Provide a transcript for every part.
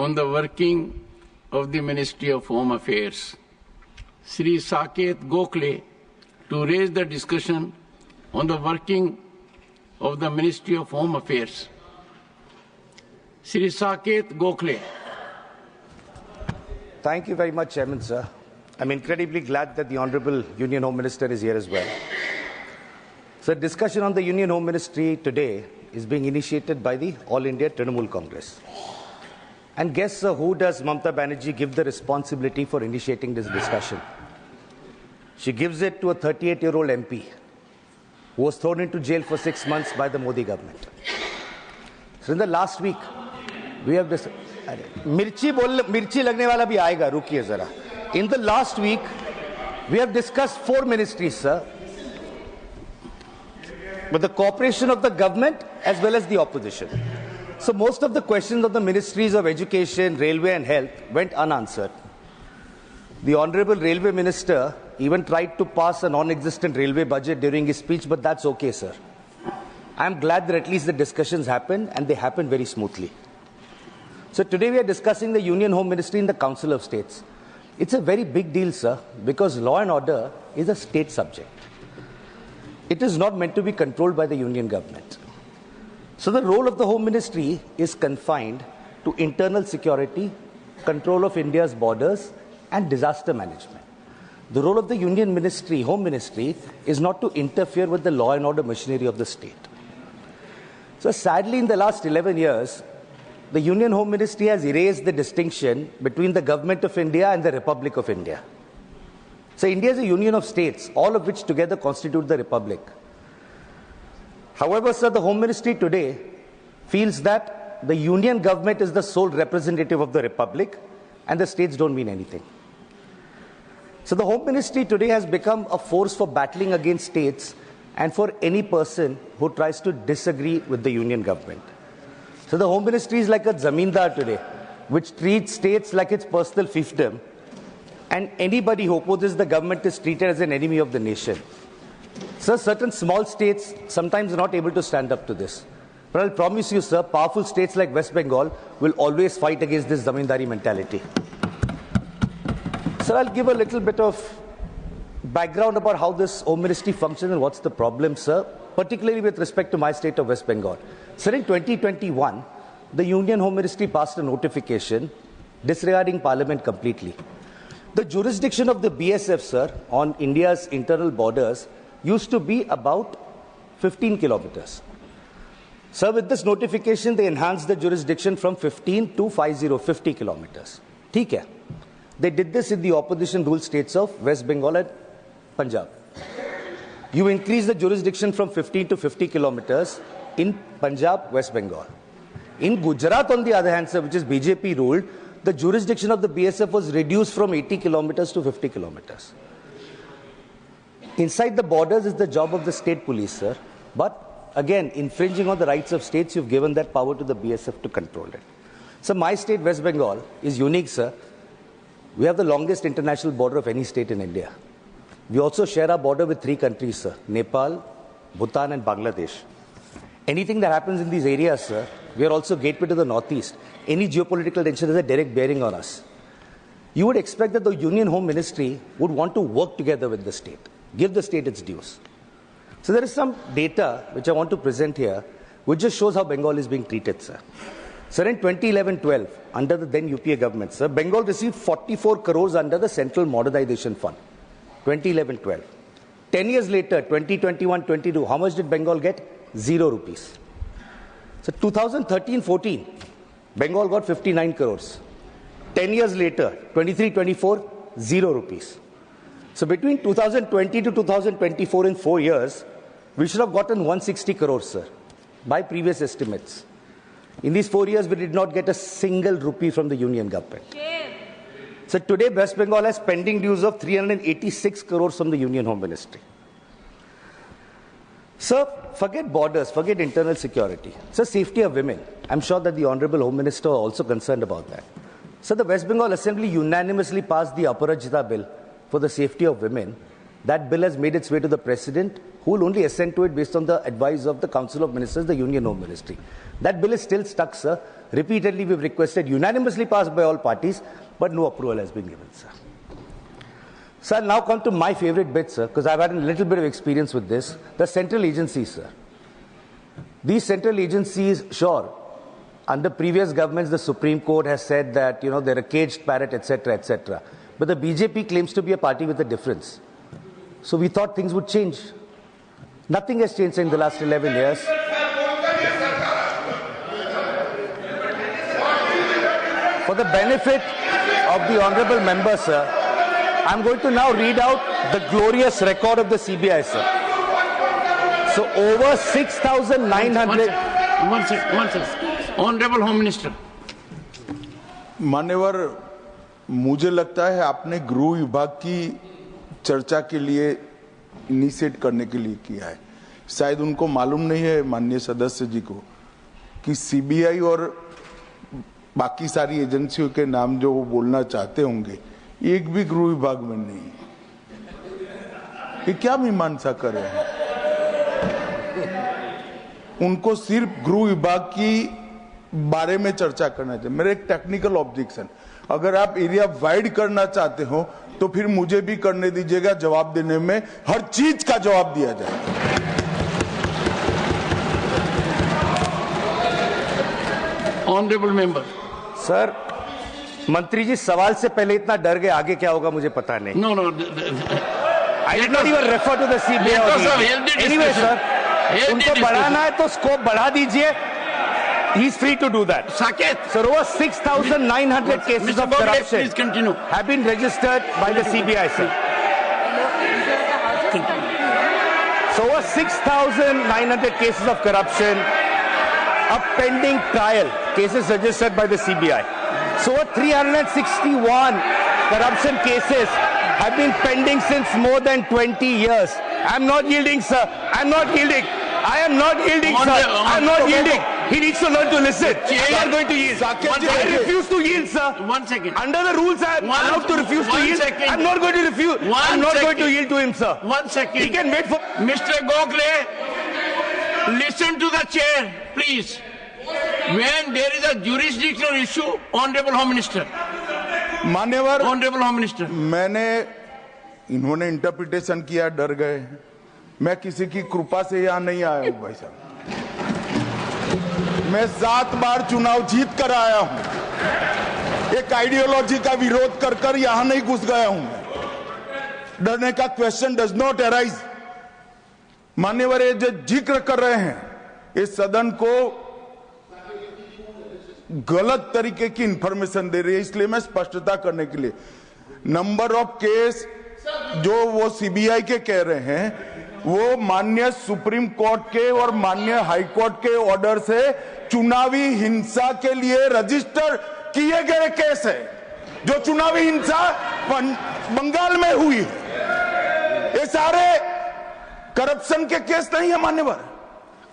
on the working of the Ministry of Home Affairs, Sri Saket Gokhale, to raise the discussion on the working of the Ministry of Home Affairs. Sri Saket Gokhale. Thank you very much, Chairman, sir. I'm incredibly glad that the Honourable Union Home Minister is here as well. So, discussion on the Union Home Ministry today is being initiated by the All India Trinamool Congress. And guess, sir, who does Mamata Banerjee give the responsibility for initiating this discussion? She gives it to a 38-year-old MP who was thrown into jail for 6 months by the Modi government. So, in the last week, we have this. Mirchi lagne wala bhi aayega, rukiye zara. In the last week, we have discussed 4 ministries, sir, with the cooperation of the government as well as the opposition. So most of the questions of the ministries of Education, Railway and Health went unanswered. The Honourable Railway Minister even tried to pass a non-existent railway budget during his speech, but that's okay, sir. I'm glad that at least the discussions happened, and they happened very smoothly. So today we are discussing the Union Home Ministry in the Council of States. It's a very big deal, sir, because law and order is a state subject. It is not meant to be controlled by the Union government. So the role of the Home Ministry is confined to internal security, control of India's borders, and disaster management. The role of the Union Ministry, Home Ministry, is not to interfere with the law and order machinery of the state. So sadly, in the last 11 years, the Union Home Ministry has erased the distinction between the Government of India and the Republic of India. So India is a union of states, all of which together constitute the Republic. However, sir, the Home Ministry today feels that the Union government is the sole representative of the Republic and the states don't mean anything. So the Home Ministry today has become a force for battling against states and for any person who tries to disagree with the Union government. So the Home Ministry is like a zamindar today, which treats states like its personal fiefdom, and anybody who opposes the government is treated as an enemy of the nation. Sir, certain small states sometimes are not able to stand up to this. But I'll promise you, sir, powerful states like West Bengal will always fight against this zamindari mentality. Sir, I'll give a little bit of background about how this Home Ministry functions and what's the problem, sir, particularly with respect to my state of West Bengal. Sir, in 2021, the Union Home Ministry passed a notification disregarding Parliament completely. The jurisdiction of the BSF, sir, on India's internal borders used to be about 15 kilometers. Sir, with this notification, they enhanced the jurisdiction from 15 to 50 kilometers. ठीक है. They did this in the opposition ruled states of West Bengal and Punjab. You increase the jurisdiction from 15 to 50 kilometers in Punjab, West Bengal. In Gujarat, on the other hand, sir, which is BJP ruled, the jurisdiction of the BSF was reduced from 80 kilometers to 50 kilometers. Inside the borders is the job of the state police, sir. But again, infringing on the rights of states, you've given that power to the BSF to control it. So my state, West Bengal, is unique, sir. We have the longest international border of any state in India. We also share our border with 3 countries, sir: Nepal, Bhutan and Bangladesh. Anything that happens in these areas, sir, we are also gateway to the northeast. Any geopolitical tension has a direct bearing on us. You would expect that the Union Home Ministry would want to work together with the state, give the state its dues. So there is some data which I want to present here, which just shows how Bengal is being treated, sir. Sir, in 2011-12, under the then UPA government, sir, Bengal received 44 crores under the Central Modernization Fund. 2011-12. 10 years later, 2021-22, how much did Bengal get? 0 rupees. So 2013-14, Bengal got 59 crores. 10 years later, 23-24, 0 rupees. So between 2020 to 2024, in 4 years, we should have gotten 160 crores, sir, by previous estimates. In these 4 years, we did not get a single rupee from the Union government. So today, West Bengal has pending dues of 386 crores from the Union Home Ministry. Sir, forget borders, forget internal security. Sir, safety of women. I'm sure that the Honorable Home Minister are also concerned about that. Sir, the West Bengal Assembly unanimously passed the Aparajita Bill for the safety of women. That bill has made its way to the President, who will only assent to it based on the advice of the Council of Ministers, the Union Home Ministry. That bill is still stuck, sir. Repeatedly, we've requested unanimously passed by all parties, but no approval has been given, sir. Sir, I'll now come to my favorite bit, sir, because I've had a little bit of experience with this. The central agencies, sir. These central agencies, sure, under previous governments, the Supreme Court has said that, they're a caged parrot, etc., etc. But the BJP claims to be a party with a difference. So we thought things would change. Nothing has changed in the last 11 years. For the benefit of the honorable member, sir, I'm going to now read out the glorious record of the CBI, sir. So over 6,900... One second. Honorable Home Minister. मान्यवर, मुझे लगता है आपने गृह विभाग की चर्चा के लिए इनिशिएट करने के लिए किया है। शायद उनको मालूम नहीं है माननीय सदस्य जी को कि सीबीआई और बाकी सारी एजेंसियों के नाम जो वो बोलना चाहते होंगे, एक भी गृह विभाग में नहीं है। ये क्या मीमांसा कर रहे हैं? उनको सिर्फ गृह विभाग की बारे में चर्चा करना चाहिए। मेरा एक टेक्निकल ऑब्जेक्शन, अगर आप एरिया वाइड करना चाहते हो तो फिर मुझे भी करने दीजिएगा, जवाब देने में हर चीज का जवाब दिया जाएगा। Honourable member. सर, मंत्री जी सवाल से पहले इतना डर गए, आगे क्या होगा मुझे पता नहीं। No. I did not even refer to the CBI. Anyway, sir, उनको बढ़ाना है तो स्कोप बढ़ा दीजिए. He is free to do that. Saket. Sir, over 6,900 cases of corruption have been registered by the CBI, sir. So over 6,900 cases of corruption, a pending trial, cases registered by the CBI. So over 361 corruption cases have been pending since more than 20 years. I'm not yielding, sir. I'm not yielding. I am not yielding, sir. I'm not yielding. He needs to learn to listen. I'm not going to yield. I refuse to yield, sir. 1 second. Under the rules, I am allowed to refuse to yield. I'm not going to refuse. I'm not going to yield to him, sir. 1 second. He can wait for... Mr. Gokhale, listen to the chair, please. When there is a jurisdictional issue, Honorable Home Minister. मान्यवर, Honorable Home Minister. इन्होंने interpretation किया, डर गए। मैं किसी की कृपा से यहाँ नहीं आया हूँ भाई साहब। मैं 7 बार चुनाव जीत कर आया हूँ। एक आइडियोलॉजी का विरोध कर यहाँ नहीं घुस गया हूँ। डरने का क्वेश्चन डज नॉट अराइज। मान्यवर, ये जो जिक्र कर रहे हैं, इस सदन को गलत तरीके की इंफॉर्मेशन दे रही है, इसलिए मैं स्पष्टता करने के लिए, नंबर ऑफ केस जो वो सीबीआई के कह रहे हैं, वो माननीय सुप्रीम कोर्ट के और माननीय हाई कोर्ट के ऑर्डर से चुनावी हिंसा के लिए रजिस्टर किए गए केस है। जो चुनावी हिंसा बंगाल में हुई, ये सारे करप्शन के केस नहीं है मान्यवर।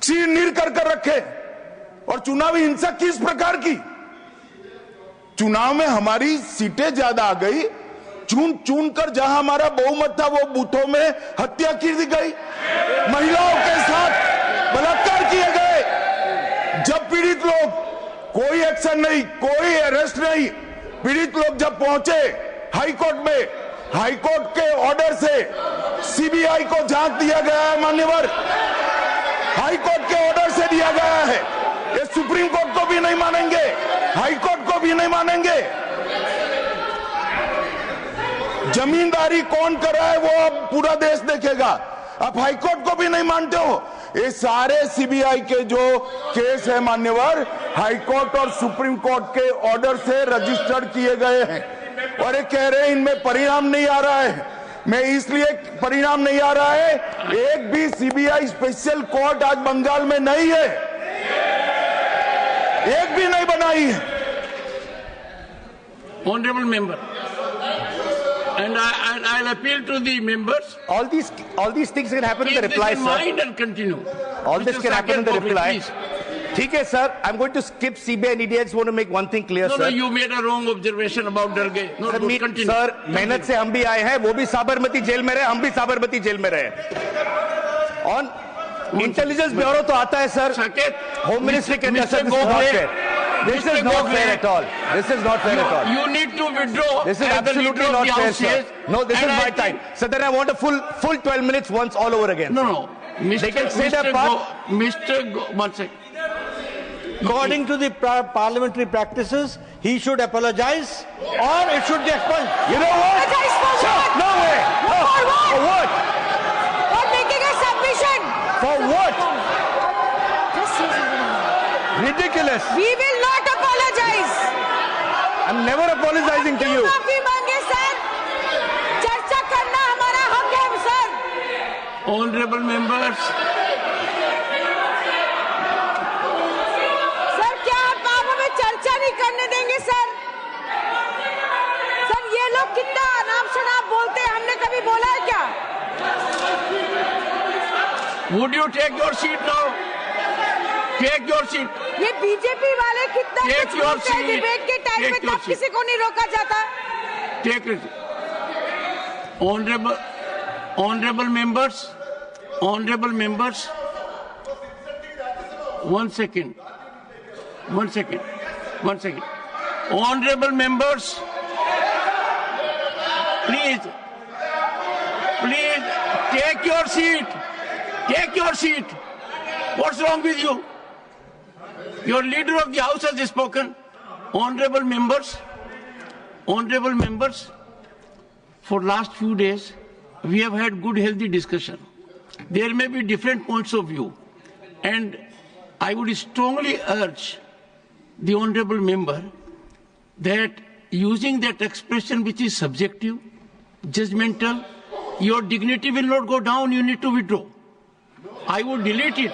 चीर कर रखे। और चुनावी हिंसा किस प्रकार की? चुनाव में हमारी सीटें ज्यादा आ गई, चुन कर जहां हमारा बहुमत था वो बूथों में हत्या की दी गई, महिलाओं के साथ बलात्कार किए गए। जब पीड़ित लोग, कोई एक्शन नहीं, कोई अरेस्ट नहीं, पीड़ित लोग जब पहुंचे हाई कोर्ट में, हाई कोर्ट के ऑर्डर से सीबीआई को जांच दिया गया है मान्यवर, हाई कोर्ट के ऑर्डर से दिया गया है। ये सुप्रीम कोर्ट को भी नहीं मानेंगे, हाई कोर्ट को भी नहीं मानेंगे। जमींदारी कौन कर रहा है वो अब पूरा देश देखेगा। आप हाई कोर्ट को भी नहीं मानते हो। ये सारे सीबीआई के जो केस है मान्यवर, हाई कोर्ट और सुप्रीम कोर्ट के ऑर्डर से रजिस्टर्ड किए गए हैं, और ये कह रहे हैं इनमें परिणाम नहीं आ रहा है। मैं इसलिए परिणाम नहीं आ रहा है, एक भी सीबीआई स्पेशल कोर्ट आज बंगाल में नहीं है, एक भी नहीं बनाई है। Honorable member. And I'll appeal to the members. All these things can happen in the reply, sir. Mind and continue. All this can happen in the reply. ठीक है sir, I'm going to skip CBI and ED. I just want to make one thing clear, sir. No, you made a wrong observation about Darge. No, continue. Sir, मेहनत से हम भी आए हैं, वो भी साबरमती जेल में रहे, हम भी साबरमती जेल में रहे। On इंटेलिजेंस ब्यूरो तो आता है सर, होम मिनिस्ट्री के अंदर This is not fair at all. This is not fair at all. You need to withdraw. This is as the absolutely leader of not the fair, House sir. says. No, this is And I my time. think- So then I want a full 12 minutes once all over again. No. They can say their part. One second. According to the parliamentary practices, he should apologize or it should be expunged. You know what? Apologize for Sir, what? no way. No. For what? For what? For making a submission. For what? Just say something. Ridiculous. We will not apologize. I'm never apologizing to you. माफी मांगे sir. चर्चा करना हमारा हक है sir. Honorable members, sir क्या आप हमें चर्चा नहीं करने देंगे सर? सर ये लोग कितना अनाप शनाप बोलते हैं, हमने कभी बोला है क्या? would you take your seat now? Take your seat. ये बीजेपी वाले कितना Take कुछ your बोलते हैं seat. डिबेट के टाइम Take में, your तब seat. किसी को नहीं रोका जाता. Take it. Honorable members, one second. Honorable members, please, take your seat. Take your seat. What's wrong with you? Your leader of the House has spoken. Honorable members, for last few days, we have had good, healthy discussion. There may be different points of view, and I would strongly urge the honorable member that using that expression which is subjective, judgmental, your dignity will not go down, you need to withdraw. I would delete it.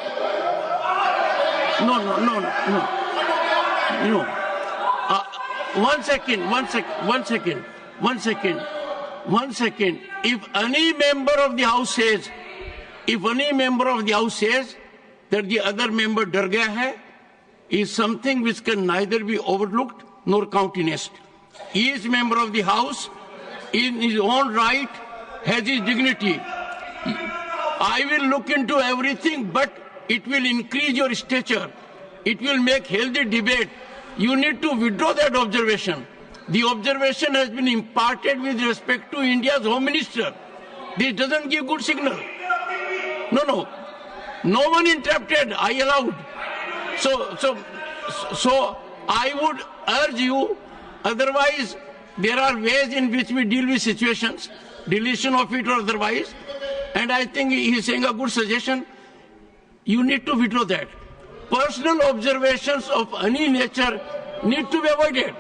No. One second. If any member of the House says that the other member डर गया है, is something which can neither be overlooked nor countenanced. He is member of the House, in his own right, has his dignity. I will look into everything, but it will increase your stature. It will make healthy debate. You need to withdraw that observation. The observation has been imparted with respect to India's Home Minister. This doesn't give good signal. No. No one interrupted. I allowed. So I would urge you. Otherwise, there are ways in which we deal with situations, deletion of it or otherwise. And I think he is saying a good suggestion. You need to withdraw that. Personal observations of any nature need to be avoided.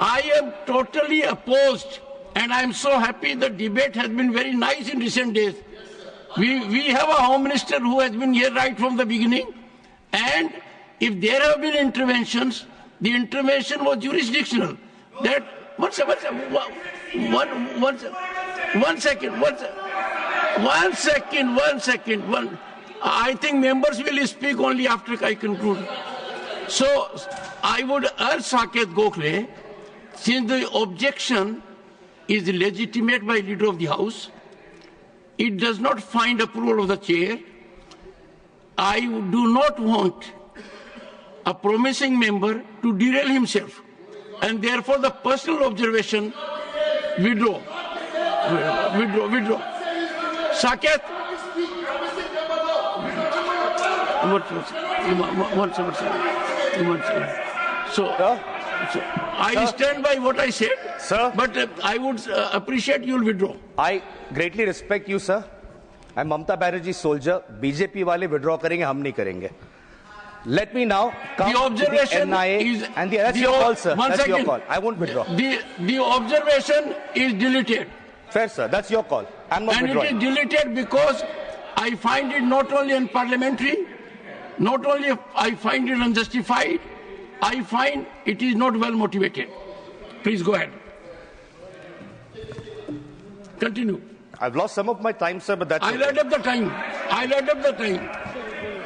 I am totally opposed, and I am so happy the debate has been very nice in recent days. We have a Home Minister who has been here right from the beginning, and if there have been interventions, the intervention was jurisdictional. That one second. I think members will speak only after I conclude. So I would urge Saket Gokhale, since the objection is legitimate by leader of the House, it does not find approval of the chair. I do not want a promising member to derail himself, and therefore the personal observation withdraw. Saket. So I stand by what I said, Sir? but I would appreciate you will withdraw. I greatly respect you, sir. I'm Mamta Banerjee's soldier. BJP wale withdraw karenge, hum nahi karenge. Let me now come The observation to the NIA is and that's your call, sir. One That's second. your call. I won't withdraw. The observation is deleted, Fair, sir. That's your call. I'm not and it withdrawing. is deleted because I find it not only unparliamentary, not only I find it unjustified, I find it is not well motivated. Please go ahead. Continue. I've lost some of my time, sir, but that's I'll okay. add up the time.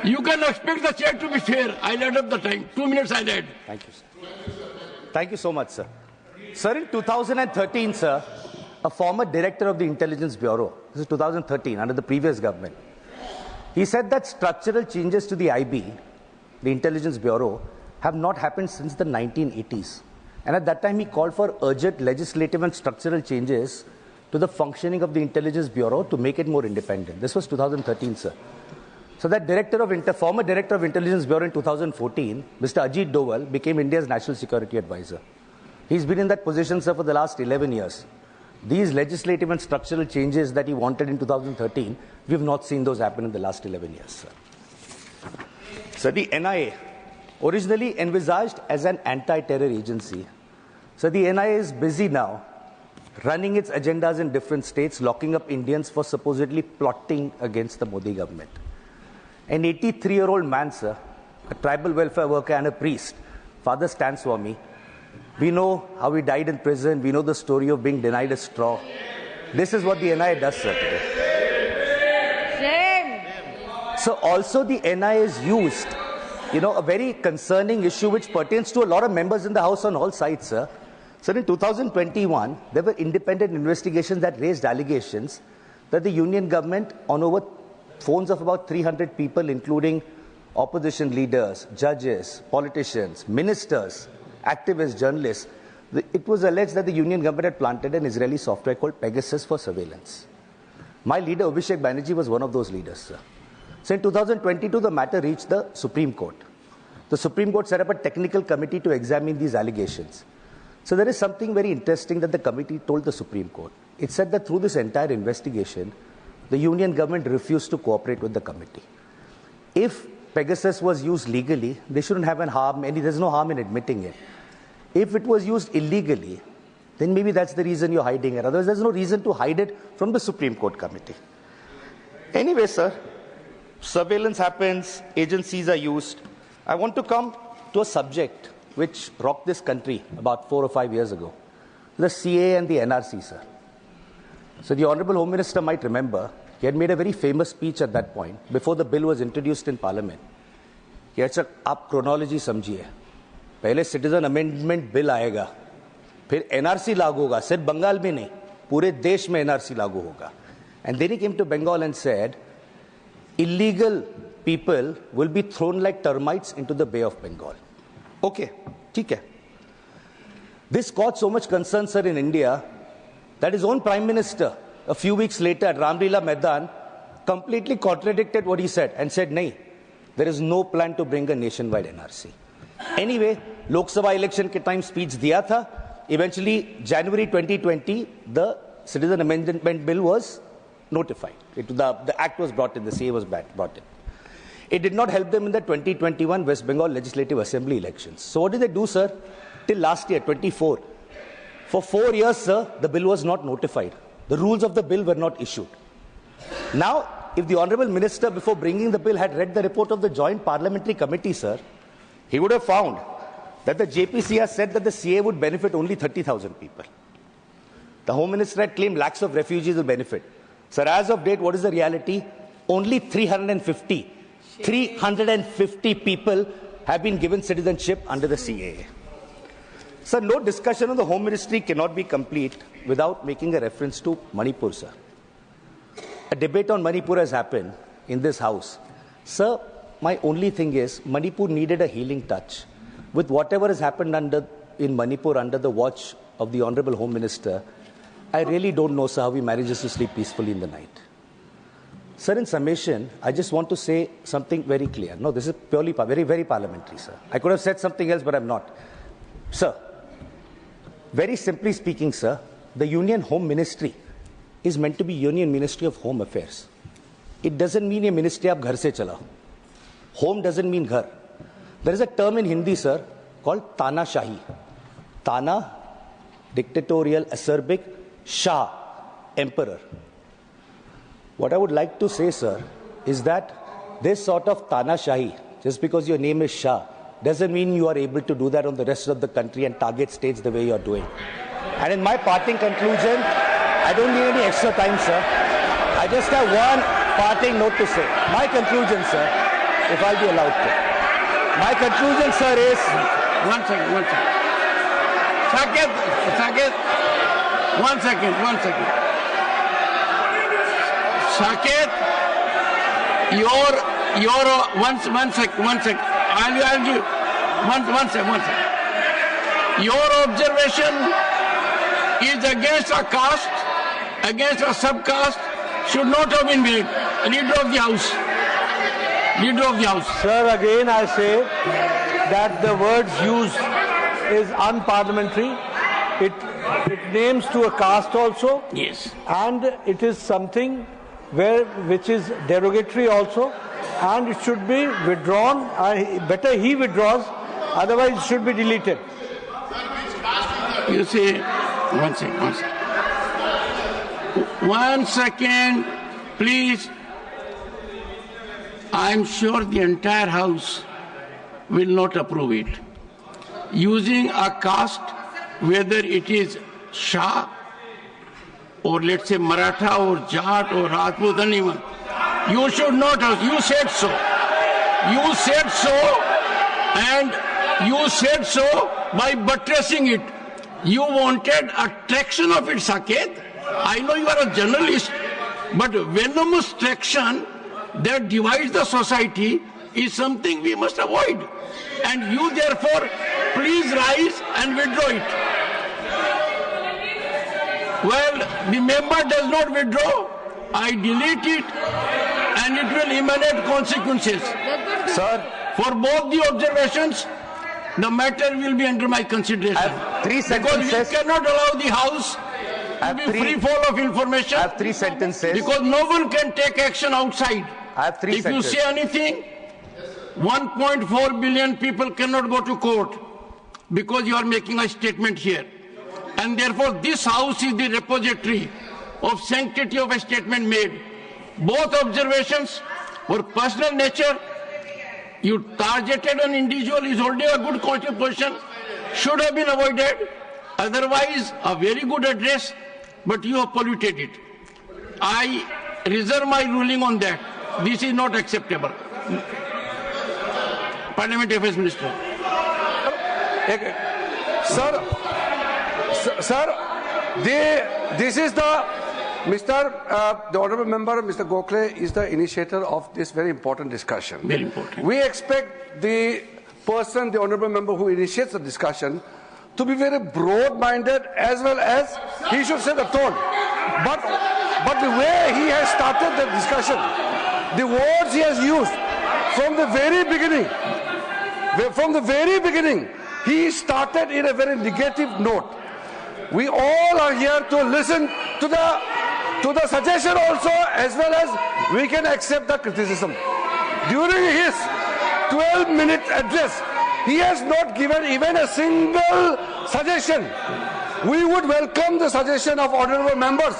You can expect the chair to be fair. I'll add up the time. 2 minutes I'll add. Thank you, sir. Thank you so much, sir. Sir, in 2013, sir, a former director of the Intelligence Bureau, this is 2013, under the previous government, he said that structural changes to the IB, the Intelligence Bureau, have not happened since the 1980s. And at that time, he called for urgent legislative and structural changes to the functioning of the Intelligence Bureau to make it more independent. This was 2013, sir. So that former director of Intelligence Bureau in 2014, Mr. Ajit Doval, became India's National Security Advisor. He's been in that position, sir, for the last 11 years. These legislative and structural changes that he wanted in 2013, we have not seen those happen in the last 11 years, sir. So the NIA, originally envisaged as an anti-terror agency, so the NIA is busy now running its agendas in different states, locking up Indians for supposedly plotting against the Modi government. An 83-year-old man, sir, a tribal welfare worker and a priest, Father Stan Swami, we know how he died in prison. We know the story of being denied a straw. This is what the NIA does, sir, today. Shame. So also the NIA is used, a very concerning issue which pertains to a lot of members in the House on all sides, sir. So in 2021, there were independent investigations that raised allegations that the union government, on over phones of about 300 people, including opposition leaders, judges, politicians, ministers, activists, journalists, it was alleged that the union government had planted an Israeli software called Pegasus for surveillance. My leader, Abhishek Banerjee, was one of those leaders, sir. So in 2022, the matter reached the Supreme Court. The Supreme Court set up a technical committee to examine these allegations. So there is something very interesting that the committee told the Supreme Court. It said that through this entire investigation, the union government refused to cooperate with the committee. If Pegasus was used legally, they shouldn't have there's no harm in admitting it. If it was used illegally, then maybe that's the reason you're hiding it. Otherwise, there's no reason to hide it from the Supreme Court committee. Anyway, sir, surveillance happens, agencies are used. I want to come to a subject which rocked this country about 4 or 5 years ago, the CAA and the NRC, sir. So the Honorable Home Minister might remember, he had made a very famous speech at that point, before the bill was introduced in Parliament. He had said, "Aap chronology samjhiye. Pehle Citizen Amendment Bill aayega, फिर NRC लागू होगा, सिर्फ बंगाल में नहीं, पूरे देश में NRC लागू होगा." And then he came to Bengal and said, illegal people will be thrown like termites into the Bay of Bengal. Okay, ठीक है. This caused so much concern, sir, in India, that his own Prime Minister, a few weeks later at Ramlila Maidan, completely contradicted what he said and said, "Nahi, there is no plan to bring a nationwide NRC." Anyway, Lok Sabha election ke time speech diya tha. Eventually, January 2020, the Citizen Amendment Bill was notified. The act was brought in, the CA was brought in. It did not help them in the 2021 West Bengal Legislative Assembly elections. So what did they do, sir? Till last year, 24. For 4 years, sir, the bill was not notified. The rules of the bill were not issued. Now, if the Honorable Minister, before bringing the bill, had read the report of the Joint Parliamentary Committee, sir, he would have found that the JPC has said that the CA would benefit only 30,000 people. The Home Minister had claimed lakhs of refugees will benefit. Sir, as of date, what is the reality? Only 350 people have been given citizenship under the CAA. Sir, no discussion on the Home Ministry cannot be complete without making a reference to Manipur, sir. A debate on Manipur has happened in this House. Sir, my only thing is, Manipur needed a healing touch. With whatever has happened in Manipur under the watch of the Honorable Home Minister, I really don't know, sir, how he manages to sleep peacefully in the night. Sir, in summation, I just want to say something very clear. No, this is purely very, very parliamentary, sir. I could have said something else, but I'm not. Sir, very simply speaking, sir, the Union Home Ministry is meant to be Union Ministry of Home Affairs. It doesn't mean a ministry of ghar se chalao. Home doesn't mean ghar. There is a term in Hindi, sir, called Tana Shahi. Tana, dictatorial, acerbic, Shah, emperor. What I would like to say, sir, is that this sort of Tana Shahi, just because your name is Shah, doesn't mean you are able to do that on the rest of the country and target states the way you are doing. And in my parting conclusion, I don't need any extra time, sir. I just have one parting note to say. My conclusion, sir, if I'll be allowed to. My conclusion, sir, is... One second. Saket, one second. Saket, one second. I'll give. One second. Your observation is against a caste, against a subcaste, should not have been made. Leader of the House. Leader of the House. Sir, again I say that the words used is unparliamentary. It names to a caste also. Yes. And it is something which is derogatory also, and it should be withdrawn. Better he withdraws, otherwise it should be deleted. You see, one second, please. I'm sure the entire House will not approve it. Using a caste, whether it is Shah or let's say Maratha or Jat or Rajput, anyone, you should not have. You said so. You said so, and you said so by buttressing it. You wanted a traction of it, Saket. I know you are a journalist, but venomous traction that divides the society is something we must avoid. And you therefore, please rise and withdraw it. Well, the member does not withdraw, I delete it, and it will emanate consequences. Sir, for both the observations, the matter will be under my consideration. I have 3 sentences. Because we cannot allow the House to be free fall of information. I have 3 sentences. Because no one can take action outside. I have 3 sentences. If you say anything, 1.4 billion people cannot go to court because you are making a statement here. And therefore, this House is the repository of sanctity of a statement made. Both observations were personal nature. You targeted an individual is holding a good constitution, should have been avoided. Otherwise, a very good address, but you have polluted it. I reserve my ruling on that. This is not acceptable. Parliament Affairs Minister. Sir, this is the Honourable Member, Mr. Gokhale, is the initiator of this very important discussion. Very important. We expect the person, the Honourable Member who initiates the discussion, to be very broad-minded as well as he should set the tone. But the way he has started the discussion, the words he has used from the very beginning, he started in a very negative note. We all are here to listen to the suggestion also, as well as we can accept the criticism. During his 12-minute address, he has not given even a single suggestion. We would welcome the suggestion of honourable members.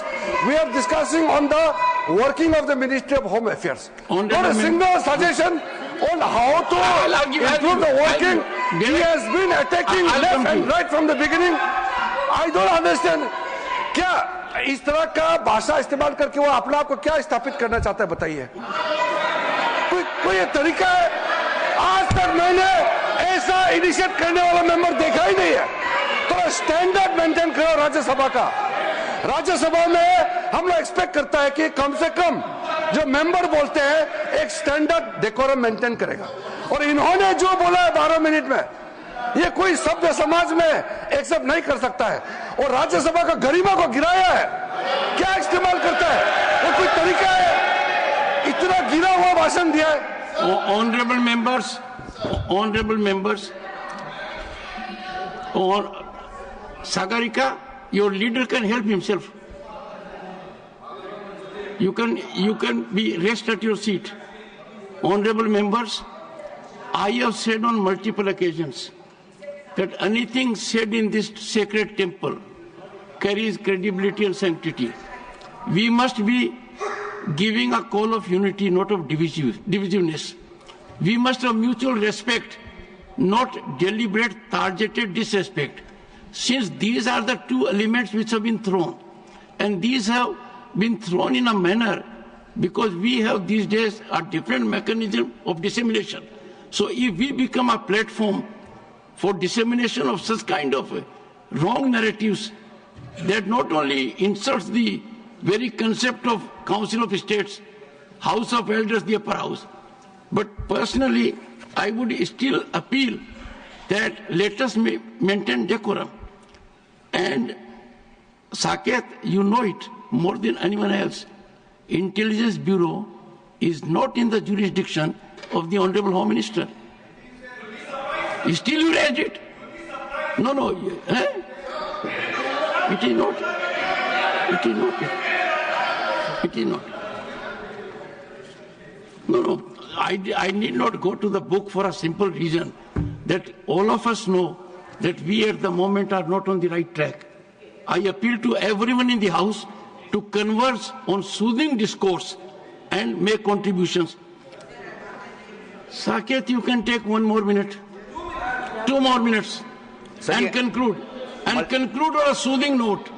We are discussing on the working of the Ministry of Home Affairs. Not a single suggestion on how to improve the working. He has been attacking left and right from the beginning. I don't understand. क्या इस तरह का भाषा इस्तेमाल करके वो अपने आप को क्या स्थापित करना चाहता है, बताइए। कोई तरीका है? आज तक मैंने ऐसा इनिशिएट करने वाला मेंबर देखा ही नहीं है। तो स्टैंडर्ड मेंटेन करो राज्यसभा का। राज्यसभा में हम लोग एक्सपेक्ट करता है कि कम से कम जो मेंबर बोलते हैं एक स्टैंडर्ड डेकोरम मेंटेन करेगा। और इन्होंने जो बोला है 12 मिनट में, ये कोई सभ्य समाज में एक्सेप्ट नहीं कर सकता है। और राज्यसभा का गरिमा को गिराया है। क्या इस्तेमाल करता है? वो कोई तरीका है? इतना गिरा हुआ भाषण दिया है। Honorable members, or Sagarika, your leader can help himself. You can be rest at your seat. Honorable members, I have said on multiple occasions that anything said in this sacred temple carries credibility and sanctity. We must be giving a call of unity, not of divisiveness. We must have mutual respect, not deliberate, targeted disrespect. Since these are the two elements which have been thrown, and these have been thrown in a manner because we have these days a different mechanism of dissemination. So if we become a platform for dissemination of such kind of wrong narratives that not only insults the very concept of Council of States, House of Elders, the upper house, but personally I would still appeal that let us maintain decorum. And Saket, you know it more than anyone else. Intelligence Bureau is not in the jurisdiction of the Honorable Home Minister. Still you raised it? No. Eh? It is not. It is not. It is not. No. I need not go to the book for a simple reason that all of us know that we at the moment are not on the right track. I appeal to everyone in the House to converse on soothing discourse and make contributions. Saket, you can take 1 more minute, 2 more minutes, and conclude. And conclude on a soothing note.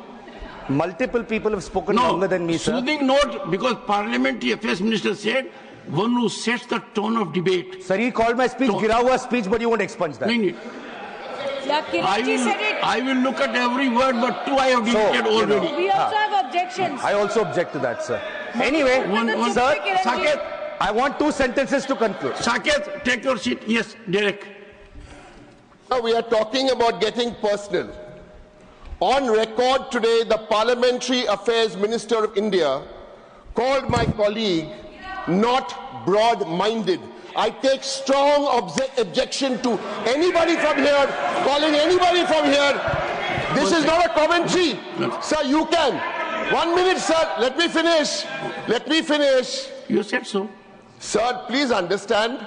Multiple people have spoken longer than me, sir. Soothing note, because Parliamentary Affairs Minister said, one who sets the tone of debate. Sir, he called my speech gira hua speech, but you won't expunge that. No. I will look at every word, but 2 I have deleted already. We also have objections. I also object to that, sir. Anyway, sir, Saket, I want 2 sentences to conclude. Saket, take your seat. Yes, Derek. We are talking about getting personal. On record today, the Parliamentary Affairs Minister of India called my colleague not broad-minded. I take strong objection to anybody from here calling anybody from here. This is not a commentary. Sir, you can. 1 minute, sir. Let me finish. Let me finish. You said so. Sir, please understand.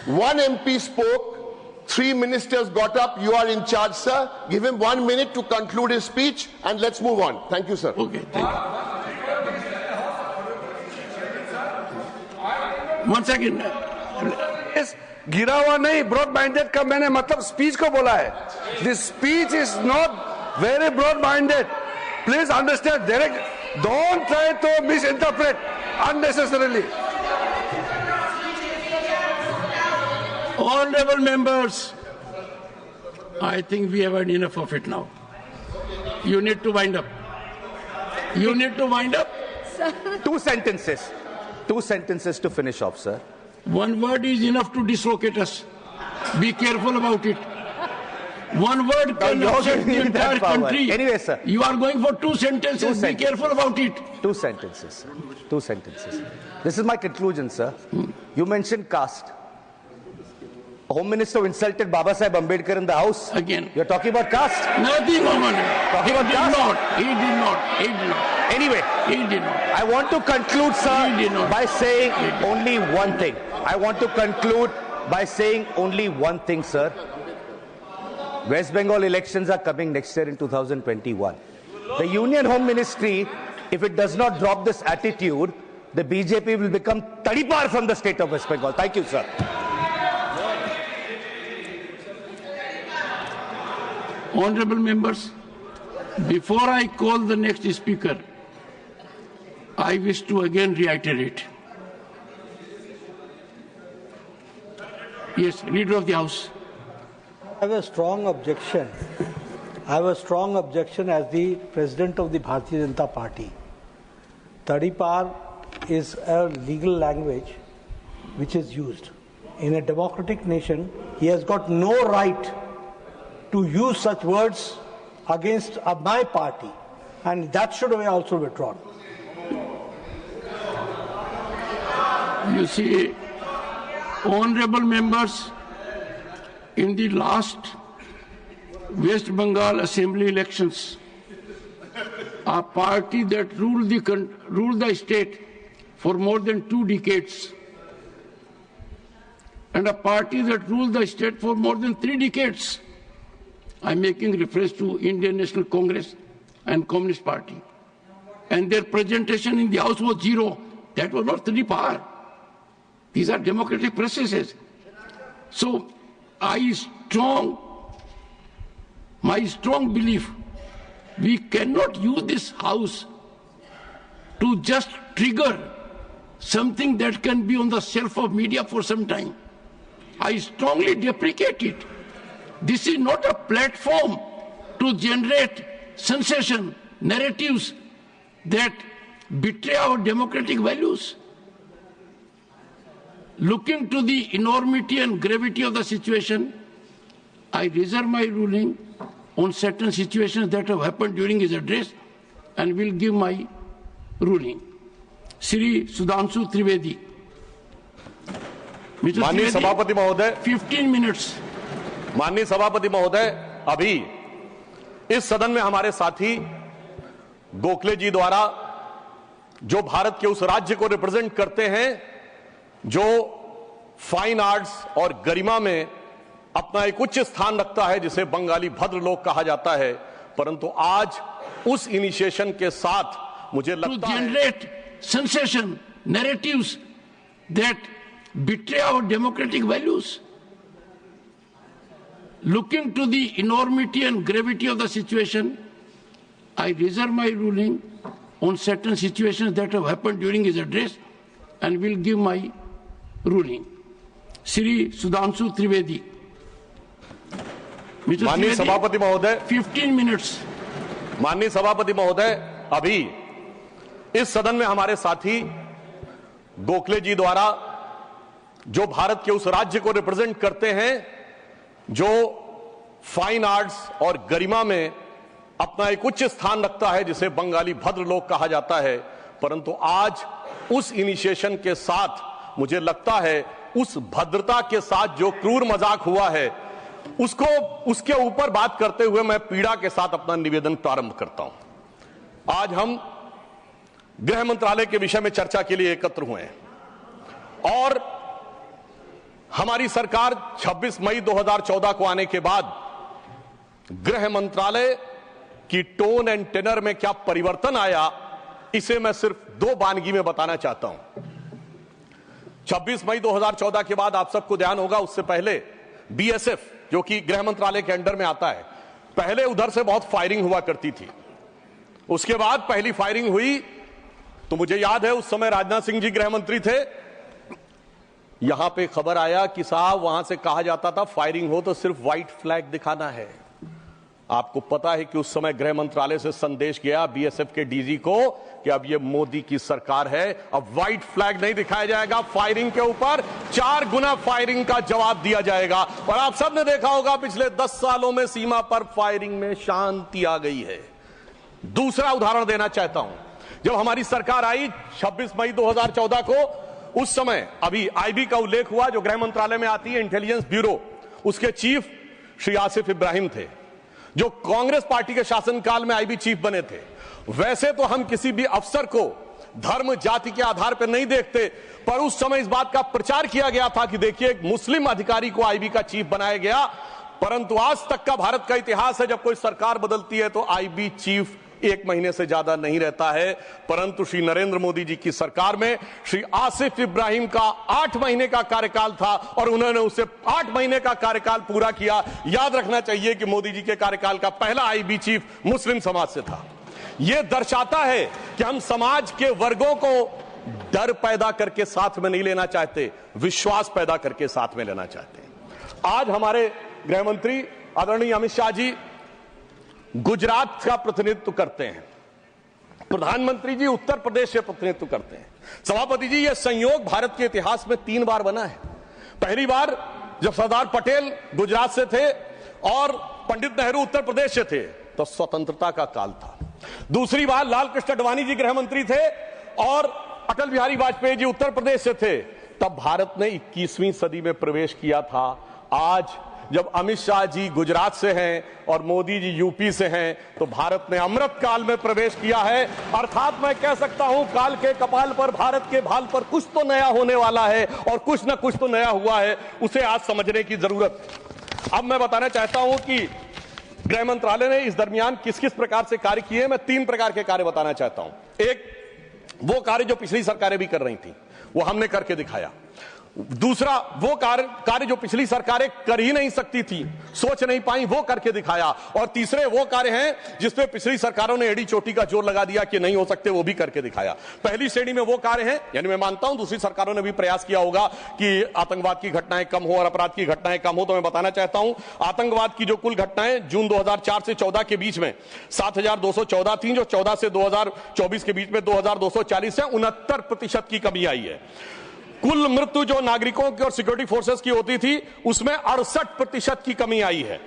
1 MP spoke, 3 ministers got up. You are in charge, sir. Give him 1 minute to conclude his speech and let's move on. Thank you, sir. Okay, thank you. Once again. गिरा हुआ नहीं, broad minded का मैंने मतलब speech को बोला है. This speech is not very broad minded. Please understand. Direct don't try to misinterpret unnecessarily. Honorable members, I think we have had enough of it now. You need to wind up. You need to wind up. 2 sentences. 2 sentences to finish off, sir. 1 word is enough to dislocate us. Be careful about it. 1 word can upset the entire country. Anyway, sir. You are going for 2 sentences. Be careful about it. 2 sentences, sir. 2 sentences. This is my conclusion, sir. You mentioned caste. Home Minister insulted Baba Saheb Ambedkar in the House. Again. You're talking about caste? Nothing, Mohan. Talking about caste? He did not. Anyway, He did not. I want to conclude, sir, by saying only one thing. I want to conclude by saying only one thing, sir. West Bengal elections are coming next year in 2021. The Union Home Ministry, if it does not drop this attitude, the BJP will become Tadipar from the state of West Bengal. Thank you, sir. Honorable members, before I call the next speaker, I wish to again reiterate. Yes, Leader of the House. I have a strong objection. I have a strong objection as the President of the Bharatiya Janata Party. Tadipar is a legal language which is used. In a democratic nation, he has got no right to use such words against my party, and that should be also withdrawn. You see, honorable members, in the last West Bengal Assembly elections, a party that ruled the state for more than 2 decades, and a party that ruled the state for more than 3 decades, I'm making reference to Indian National Congress and Communist Party, and their presentation in the House was 0. That was not Tadipar. These are democratic processes. So my strong belief, we cannot use this House to just trigger something that can be on the shelf of media for some time. I strongly deprecate it. This is not a platform to generate sensation, narratives that betray our democratic values. Looking to the enormity and gravity of the situation, I reserve my ruling on certain situations that have happened during his address and will give my ruling. Shri Sudhanshu Trivedi. Mr. माननीय Trivedi, सभापति महोदय, 15 minutes. माननीय सभापति महोदय, अभी इस सदन में हमारे साथी गोखले जी द्वारा जो भारत के उस राज्य को रिप्रेजेंट करते हैं जो फाइन आर्ट्स और गरिमा में अपना एक उच्च स्थान रखता है, जिसे बंगाली भद्र लोक कहा जाता है, परंतु आज उस इनिशिएशन के साथ मुझे लगता है generate sensation, narratives that betray our democratic values. Looking to the enormity and gravity of the situation, I reserve my ruling on certain situations that have happened during his address and will give my ruling. Shri Sudhanshu Trivedi. Mr. माननीय Trivedi, सभापति महोदय, 15 minutes. माननीय सभापति महोदय, अभी इस सदन में हमारे साथी गोखले जी द्वारा जो भारत के उस राज्य को रिप्रेजेंट करते हैं जो फाइन आर्ट्स और गरिमा में अपना एक उच्च स्थान रखता है, जिसे बंगाली भद्र लोक कहा जाता है, परंतु आज उस इनिशिएशन के साथ मुझे लगता है उस भद्रता के साथ जो क्रूर मजाक हुआ है उसके ऊपर बात करते हुए मैं पीड़ा के साथ अपना निवेदन प्रारंभ करता हूं। आज हम गृह मंत्रालय के विषय में चर्चा के लिए एकत्र हुए हैं और हमारी सरकार 26 मई 2014 को आने के बाद गृह मंत्रालय की टोन एंड टेनर में क्या परिवर्तन आया, इसे मैं सिर्फ दो वानगी में बताना चाहता हूं। 26 मई 2014 के बाद आप सबको ध्यान होगा, उससे पहले बीएसएफ जो कि गृह मंत्रालय के अंडर में आता है, पहले उधर से बहुत फायरिंग हुआ करती थी। उसके बाद पहली फायरिंग हुई तो मुझे याद है उस समय राजनाथ सिंह जी गृह मंत्री थे। यहां पे खबर आया कि साहब वहां से कहा जाता था फायरिंग हो तो सिर्फ व्हाइट फ्लैग दिखाना है। आपको पता है कि उस समय गृह मंत्रालय से संदेश गया बीएसएफ के डीजी को कि अब ये मोदी की सरकार है, अब व्हाइट फ्लैग नहीं दिखाया जाएगा, फायरिंग के ऊपर 4 गुना फायरिंग का जवाब दिया जाएगा। और आप सबने देखा होगा पिछले 10 सालों में सीमा पर फायरिंग में शांति आ गई है। दूसरा उदाहरण देना चाहता हूं, जब हमारी सरकार आई 26 मई 2014 को, उस समय अभी आईबी का उल्लेख हुआ जो गृह मंत्रालय में आती है, इंटेलिजेंस ब्यूरो, उसके चीफ श्री आसिफ इब्राहिम थे जो कांग्रेस पार्टी के शासनकाल में आईबी चीफ बने थे। वैसे तो हम किसी भी अफसर को धर्म जाति के आधार पर नहीं देखते, पर उस समय इस बात का प्रचार किया गया था कि देखिए एक मुस्लिम अधिकारी को आईबी का चीफ बनाया गया। परंतु आज तक का भारत का इतिहास है, जब कोई सरकार बदलती है तो आईबी चीफ 1 महीने से ज्यादा नहीं रहता है। परंतु श्री नरेंद्र मोदी जी की सरकार में श्री आसिफ इब्राहिम का 8 महीने का कार्यकाल था और उन्होंने उसे 8 महीने का कार्यकाल पूरा किया। याद रखना चाहिए कि मोदी जी के कार्यकाल का पहला आईबी चीफ मुस्लिम समाज से था। यह दर्शाता है कि हम समाज के वर्गों को डर पैदा करके साथ में नहीं लेना चाहते, विश्वास पैदा करके साथ में लेना चाहते हैं। आज हमारे गृह मंत्री आदरणीय अमित शाह जी गुजरात का प्रतिनिधित्व करते हैं, प्रधानमंत्री जी उत्तर प्रदेश से प्रतिनिधित्व करते हैं। सभापति जी, यह संयोग भारत के इतिहास में 3 बार बना है। पहली बार जब सरदार पटेल गुजरात से थे और पंडित नेहरू उत्तर प्रदेश से थे तो स्वतंत्रता का काल था। दूसरी बार लाल कृष्ण आडवाणी जी गृह मंत्री थे और अटल बिहारी वाजपेयी जी उत्तर प्रदेश से थे, तब भारत ने 21वीं सदी में प्रवेश किया था। आज जब अमित शाह जी गुजरात से हैं और मोदी जी यूपी से हैं, तो भारत ने अमृत काल में प्रवेश किया है। अर्थात मैं कह सकता हूं काल के कपाल पर, भारत के भाल पर कुछ तो नया होने वाला है और कुछ ना कुछ तो नया हुआ है, उसे आज समझने की जरूरत है। अब मैं बताना चाहता हूं कि गृह मंत्रालय ने इस दरमियान किस किस प्रकार से कार्य किए। मैं 3 प्रकार के कार्य बताना चाहता हूं। एक, वो कार्य जो पिछली सरकारें भी कर रही थी, वो हमने करके दिखाया। दूसरा, वो कार्य जो पिछली सरकारें कर ही नहीं सकती थी, सोच नहीं पाई, वो करके दिखाया। और तीसरे वो कार्य हैं जिसपे पिछली सरकारों ने एड़ी चोटी का जोर लगा दिया कि नहीं हो सकते, वो भी करके दिखाया। पहली श्रेणी में वो कार्य हैं, यानी मैं मानता हूं दूसरी सरकारों ने भी प्रयास किया होगा कि आतंकवाद की घटनाएं कम हो और अपराध की घटनाएं कम हो। तो मैं बताना चाहता हूं आतंकवाद की जो कुल घटनाएं जून 2004 से 14 के बीच में 7214 थी, जो 14 से 2024 के बीच में 2240 है, 69% की कमी आई है। कुल मृत्यु जो नागरिकों की और सिक्योरिटी फोर्सेस की होती थी उसमें 68% की कमी आई है।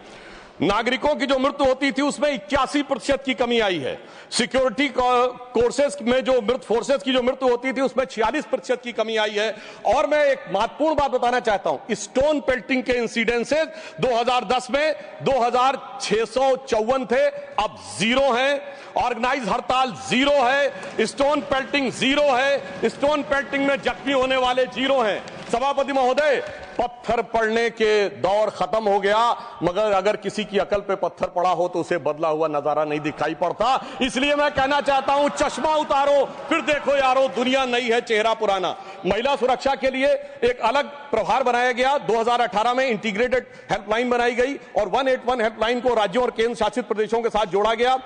नागरिकों की जो मृत्यु होती थी उसमें 81% की कमी आई है। सिक्योरिटी कोर्सेस में जो फोर्सेस की जो मृत्यु होती थी उसमें 46% की कमी आई है। और मैं एक महत्वपूर्ण बात बताना चाहता हूं, स्टोन पेल्टिंग के इंसिडेंसेस 2010 में 2654 थे, अब 0 हैं। ऑर्गेनाइज हड़ताल 0 है, स्टोन पेल्टिंग 0 है, स्टोन पेल्टिंग में जख्मी होने वाले 0 हैं। सभापति महोदय, पत्थर पड़ने के दौर खत्म हो गया, मगर अगर किसी की अकल पे पत्थर पड़ा हो तो उसे बदला हुआ नजारा नहीं दिखाई पड़ता। इसलिए मैं कहना चाहता हूं, चश्मा उतारो फिर देखो यारो, दुनिया नई है चेहरा पुराना। महिला सुरक्षा के लिए एक अलग प्रभार बनाया गया। 2018 में इंटीग्रेटेड हेल्पलाइन बनाई गई और 181 हेल्पलाइन को राज्यों और केंद्र शासित प्रदेशों के साथ जोड़ा गया।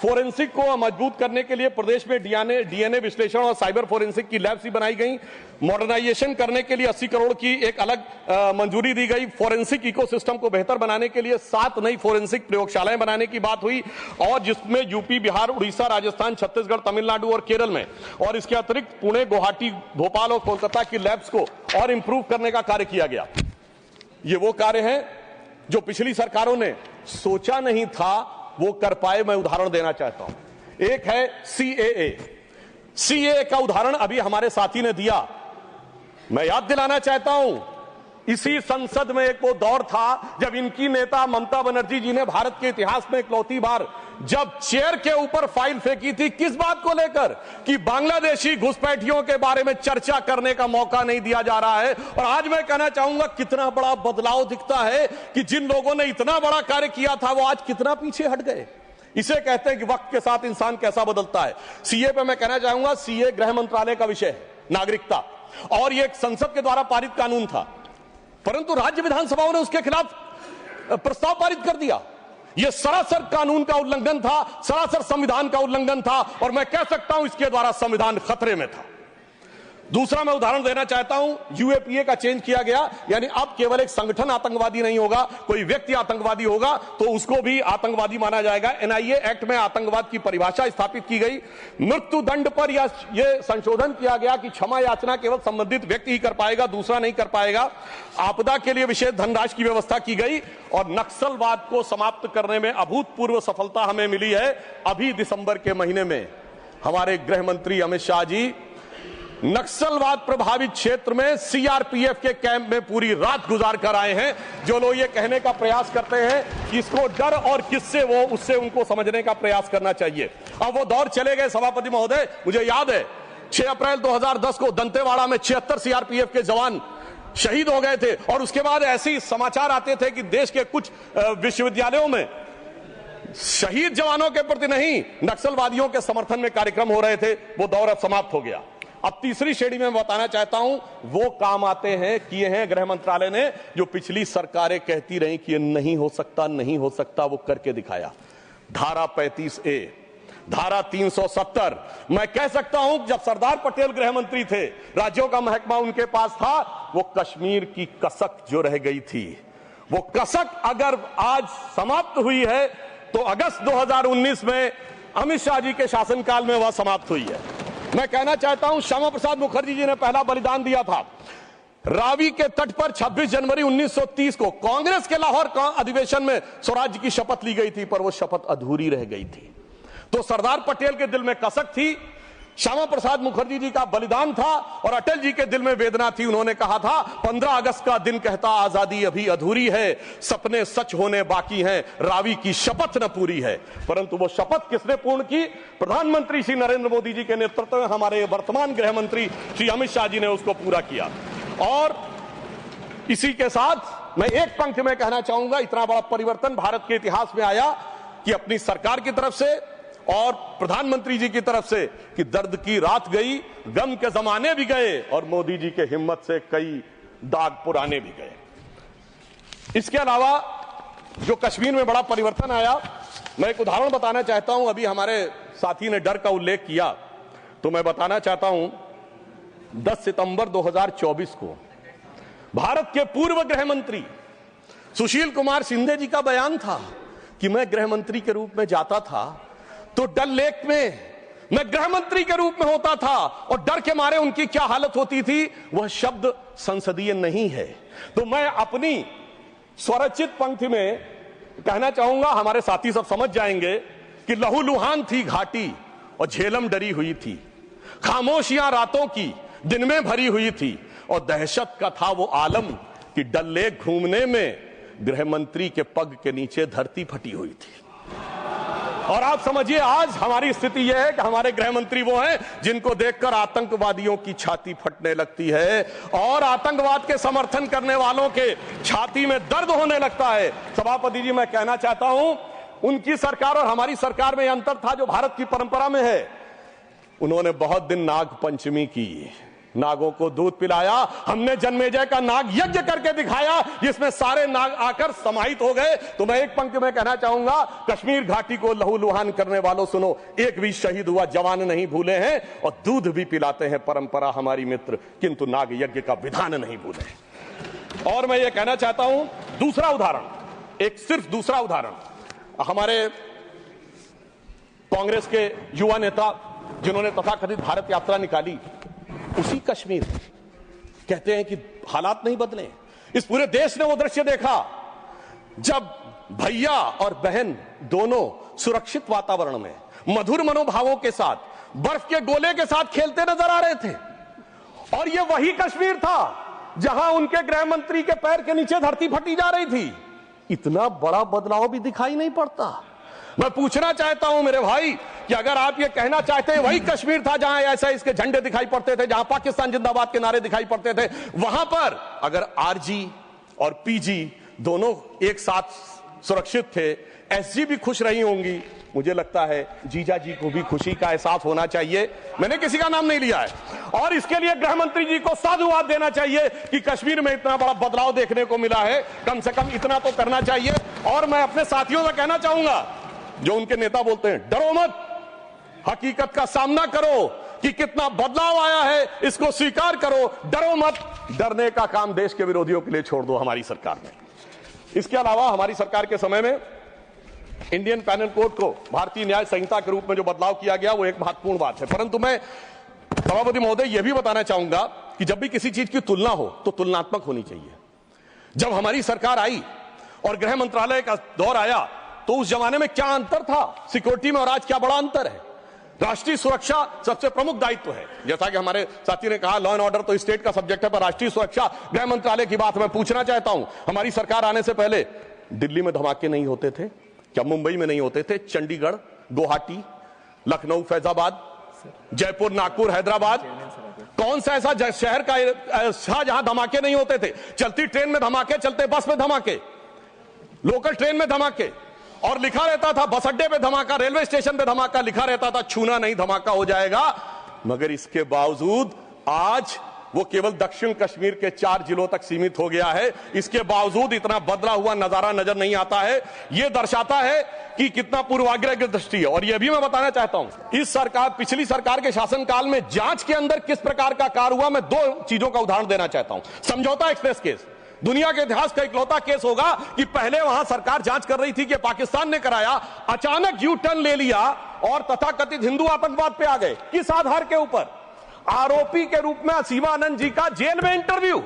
फोरेंसिक को मजबूत करने के लिए प्रदेश में डीएनए विश्लेषण और साइबर फोरेंसिक की लैब्स बनाई गई। मॉडर्नाइजेशन करने के लिए 80 करोड़ की एक अलग मंजूरी दी गई। फोरेंसिक इकोसिस्टम को बेहतर बनाने के लिए 7 नई फोरेंसिक प्रयोगशालाएं बनाने की बात हुई, और जिसमें यूपी, बिहार, उड़ीसा, राजस्थान, छत्तीसगढ़, तमिलनाडु और केरल में, और इसके अतिरिक्त पुणे, गुवाहाटी, भोपाल और कोलकाता की लैब्स को और इंप्रूव करने का कार्य किया गया। ये वो कार्य है जो पिछली सरकारों ने सोचा नहीं था वो कर पाए। मैं उदाहरण देना चाहता हूं। एक है सीएए का उदाहरण अभी हमारे साथी ने दिया। मैं याद दिलाना चाहता हूं, इसी संसद में एक वो दौर था जब इनकी नेता ममता बनर्जी जी ने भारत के इतिहास में इकलौती बार जब चेयर के ऊपर फाइल फेंकी थी, किस बात को लेकर कि बांग्लादेशी घुसपैठियों के बारे में चर्चा करने का मौका नहीं दिया जा रहा है। और आज मैं कहना चाहूंगा, कितना बड़ा बदलाव दिखता है कि जिन लोगों ने इतना बड़ा कार्य किया था वो आज कितना पीछे हट गए। इसे कहते हैं कि वक्त के साथ इंसान कैसा बदलता है। सीए पे मैं कहना चाहूंगा, सीए गृह मंत्रालय का विषय है, नागरिकता, और ये एक संसद के द्वारा पारित कानून था, परंतु राज्य विधानसभाओं ने उसके खिलाफ प्रस्ताव पारित कर दिया। यह सरासर कानून का उल्लंघन था, सरासर संविधान का उल्लंघन था, और मैं कह सकता हूं इसके द्वारा संविधान खतरे में था। दूसरा मैं उदाहरण देना चाहता हूं, यूएपीए का चेंज किया गया, यानी अब केवल एक संगठन आतंकवादी नहीं होगा, कोई व्यक्ति आतंकवादी होगा तो उसको भी आतंकवादी माना जाएगा। एनआईए एक्ट में आतंकवाद की परिभाषा स्थापित की गई। मृत्यु दंड पर यह संशोधन किया गया कि क्षमा याचना केवल संबंधित व्यक्ति ही कर पाएगा, दूसरा नहीं कर पाएगा। आपदा के लिए विशेष धनराशि की व्यवस्था की गई, और नक्सलवाद को समाप्त करने में अभूतपूर्व सफलता हमें मिली है। अभी दिसंबर के महीने में हमारे गृह मंत्री अमित शाह जी नक्सलवाद प्रभावित क्षेत्र में सीआरपीएफ के कैंप में पूरी रात गुजार कर आए हैं। जो लोग ये कहने का प्रयास करते हैं कि इसको डर और किससे, वो उससे उनको समझने का प्रयास करना चाहिए। अब वो दौर चले गए सभापति महोदय। मुझे याद है 6 अप्रैल 2010 को दंतेवाड़ा में 76 सीआरपीएफ के जवान शहीद हो गए थे, और उसके बाद ऐसे ही समाचार आते थे कि देश के कुछ विश्वविद्यालयों में शहीद जवानों के प्रति नहीं, नक्सलवादियों के समर्थन में कार्यक्रम हो रहे थे। वो दौर अब समाप्त हो गया। अब तीसरी श्रेणी में बताना चाहता हूं, वो काम आते हैं, किए हैं गृह मंत्रालय ने, जो पिछली सरकारें कहती रही कि ये नहीं हो सकता, नहीं हो सकता, वो करके दिखाया। धारा 35A, धारा 370। मैं कह सकता हूं जब सरदार पटेल गृह मंत्री थे, राज्यों का महकमा उनके पास था, वो कश्मीर की कसक जो रह गई थी, वो कसक अगर आज समाप्त हुई है तो अगस्त 2019 में अमित शाह जी के शासनकाल में वह समाप्त हुई है। मैं कहना चाहता हूं, श्यामा प्रसाद मुखर्जी जी ने पहला बलिदान दिया था। रावी के तट पर 26 जनवरी 1930 को कांग्रेस के लाहौर अधिवेशन में स्वराज्य की शपथ ली गई थी, पर वो शपथ अधूरी रह गई थी। तो सरदार पटेल के दिल में कसक थी, श्यामा प्रसाद मुखर्जी जी का बलिदान था, और अटल जी के दिल में वेदना थी। उन्होंने कहा था 15 अगस्त का दिन कहता आजादी अभी अधूरी है, सपने सच होने बाकी हैं, रावी की शपथ न पूरी है। परंतु वो शपथ किसने पूर्ण की? प्रधानमंत्री श्री नरेंद्र मोदी जी के नेतृत्व में हमारे वर्तमान गृह मंत्री श्री अमित शाह जी ने उसको पूरा किया। और इसी के साथ मैं एक पंक्ति में कहना चाहूंगा, इतना बड़ा परिवर्तन भारत के इतिहास में आया कि अपनी सरकार की तरफ से और प्रधानमंत्री जी की तरफ से कि दर्द की रात गई, गम के जमाने भी गए, और मोदी जी के हिम्मत से कई दाग पुराने भी गए। इसके अलावा जो कश्मीर में बड़ा परिवर्तन आया, मैं एक उदाहरण बताना चाहता हूं। अभी हमारे साथी ने डर का उल्लेख किया, तो मैं बताना चाहता हूं 10 सितंबर 2024 को भारत के पूर्व गृह मंत्री सुशील कुमार शिंदे जी का बयान था कि मैं गृह मंत्री के रूप में जाता था तो डल लेक में मैं गृह मंत्री के रूप में होता था और डर के मारे उनकी क्या हालत होती थी, वह शब्द संसदीय नहीं है। तो मैं अपनी स्वरचित पंक्ति में कहना चाहूंगा, हमारे साथी सब समझ जाएंगे कि लहूलुहान थी घाटी और झेलम डरी हुई थी, खामोशियां रातों की दिन में भरी हुई थी और दहशत का था वो आलम कि डल लेक घूमने में गृह मंत्री के पग के नीचे धरती फटी हुई थी। और आप समझिए आज हमारी स्थिति यह है कि हमारे गृह मंत्री वो हैं जिनको देखकर आतंकवादियों की छाती फटने लगती है और आतंकवाद के समर्थन करने वालों के छाती में दर्द होने लगता है। सभापति जी, मैं कहना चाहता हूं, उनकी सरकार और हमारी सरकार में यह अंतर था जो भारत की परंपरा में है। उन्होंने बहुत दिन नाग पंचमी की, नागों को दूध पिलाया, हमने जन्मेजय का नाग यज्ञ करके दिखाया जिसमें सारे नाग आकर समाहित हो गए। तो मैं एक पंक्ति में कहना चाहूंगा, कश्मीर घाटी को लहूलुहान करने वालों सुनो, एक भी शहीद हुआ जवान नहीं भूले हैं और दूध भी पिलाते हैं परंपरा हमारी मित्र, किंतु नाग यज्ञ का विधान नहीं भूले। और मैं ये कहना चाहता हूं, दूसरा उदाहरण, एक सिर्फ दूसरा उदाहरण, हमारे कांग्रेस के युवा नेता जिन्होंने तथाकथित भारत यात्रा निकाली, उसी कश्मीर कहते हैं कि हालात नहीं बदले। इस पूरे देश ने वो दृश्य देखा जब भैया और बहन दोनों सुरक्षित वातावरण में मधुर मनोभावों के साथ बर्फ के गोले के साथ खेलते नजर आ रहे थे। और ये वही कश्मीर था जहां उनके गृह मंत्री के पैर के नीचे धरती फटी जा रही थी। इतना बड़ा बदलाव भी दिखाई नहीं पड़ता। मैं पूछना चाहता हूं मेरे भाई कि अगर आप ये कहना चाहते हैं वही कश्मीर था जहां ऐसा इसके झंडे दिखाई पड़ते थे, जहां पाकिस्तान जिंदाबाद के नारे दिखाई पड़ते थे, वहां पर अगर आरजी और पीजी दोनों एक साथ सुरक्षित थे, एसजी भी खुश रही होंगी, मुझे लगता है जीजा जी को भी खुशी का एहसास होना चाहिए। मैंने किसी का नाम नहीं लिया है। और इसके लिए गृह मंत्री जी को साधुवाद देना चाहिए कि कश्मीर में इतना बड़ा बदलाव देखने को मिला है, कम से कम इतना तो करना चाहिए। और मैं अपने साथियों से कहना चाहूंगा जो उनके नेता बोलते हैं डरो मत, हकीकत का सामना करो कि कितना बदलाव आया है, इसको स्वीकार करो, डरो मत। डरने का काम देश के विरोधियों के लिए छोड़ दो हमारी सरकार ने। इसके अलावा हमारी सरकार के समय में इंडियन पैनल कोड को भारतीय न्याय संहिता के रूप में जो बदलाव किया गया वो एक महत्वपूर्ण बात है। परंतु मैं सभापति महोदय यह भी बताना चाहूंगा कि जब भी किसी चीज की तुलना हो तो तुलनात्मक होनी चाहिए। जब हमारी सरकार आई और गृह मंत्रालय का दौर आया तो उस जमाने में क्या अंतर था सिक्योरिटी में और आज क्या बड़ा अंतर है। राष्ट्रीय सुरक्षा सबसे प्रमुख दायित्व है। जैसा कि हमारे साथी ने कहा, लॉ एंड ऑर्डर तो स्टेट का सब्जेक्ट है, पर राष्ट्रीय सुरक्षा गृह मंत्रालय की बात मैं पूछना चाहता हूं। हमारी सरकार आने से पहले दिल्ली में धमाके नहीं होते थे क्या? मुंबई में नहीं होते थे? चंडीगढ़, गुवाहाटी, लखनऊ, फैजाबाद, जयपुर, नागपुर, हैदराबाद, कौन सा ऐसा शहर का जहां धमाके नहीं होते थे? चलती ट्रेन में धमाके, चलते बस में धमाके, लोकल ट्रेन में धमाके, और लिखा रहता था बस अड्डे पे धमाका, रेलवे स्टेशन पे धमाका, लिखा रहता था छूना नहीं धमाका हो जाएगा। मगर इसके बावजूद आज वो केवल दक्षिण कश्मीर के 4 जिलों तक सीमित हो गया है। इसके बावजूद इतना बदला हुआ नजारा नजर नहीं आता है। यह दर्शाता है कि कितना पूर्वाग्रह की दृष्टि है। और यह भी मैं बताना चाहता हूं, इस सरकार, पिछली सरकार के शासनकाल में जांच के अंदर किस प्रकार का कार्य हुआ, मैं 2 चीजों का उदाहरण देना चाहता हूं। समझौता एक्सप्रेस केस दुनिया के इतिहास का इकलौता केस होगा कि पहले वहां सरकार जांच कर रही थी कि पाकिस्तान ने कराया, अचानक यू टर्न ले लिया और तथाकथित हिंदू आतंकवाद पे आ गए। किस आधार के ऊपर? आरोपी के रूप में असीमा आनंद जी का जेल में इंटरव्यू।